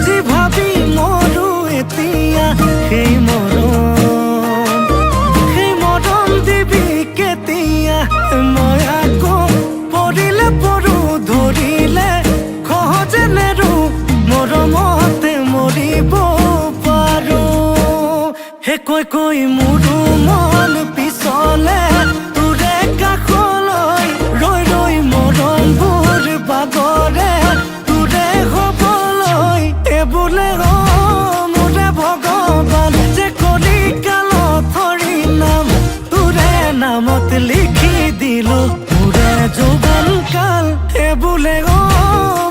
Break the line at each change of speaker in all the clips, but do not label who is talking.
যি ভাবি মৰো এতিয়া সেই মৰম দিবি কেতিয়া মই আকৌ পৰিলে পৰো ধৰিলে সহজে নেৰো মৰমতে মৰিব পাৰো হে কৈ কৈ মোৰো মন পিছলে তোৰে কাষলৈ ৰৈ ৰৈ মৰমবোৰ বাগৰে তোৰে হ'বলৈ বোলে মোৰে ভগৱান যে কলিকালত হৰি নাম তোৰে নামত লিখি দিলো মোৰে যৌৱন কাল বোলে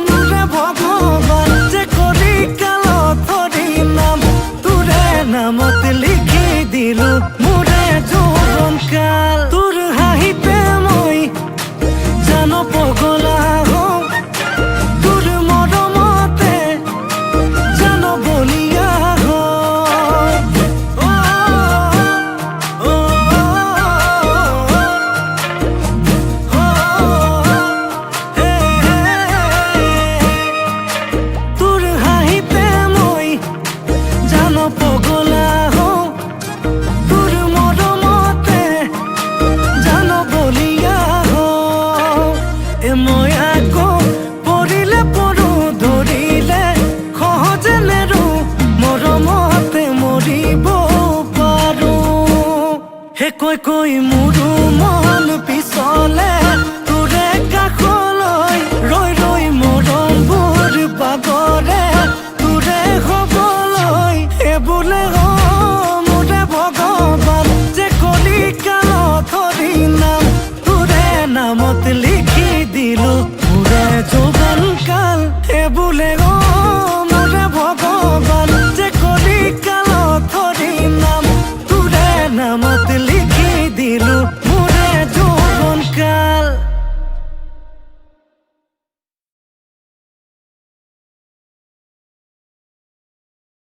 মোৰে ভগৱান যে কলিকালত হৰি নাম তোৰে নামত লিখি দিলো মোৰে যৌৱন কাল তোৰ হাঁহিতে মই জানো পগলা হওঁ তোৰ মৰমতে জানো বলিয়া তোৰ হাঁহিতে মই জানো পগলা হওঁ তোৰ মৰমতে জানো বলিয়া মই আকৌ পৰিলে পৰো ধৰিলে সহজে নেৰো মৰমতে মৰিব পাৰো হে কৈ কৈ মোৰো মন পিছলে তোৰে কাষলৈ ৰৈ ৰৈ মৰমবোৰ বাগৰে তোৰে হ'বলৈ বোলে মোৰে ভগৱান যে কলিকালত হৰি নাম তোৰে নামত লিখি দিলো মোৰে যৌৱন কাল বোলে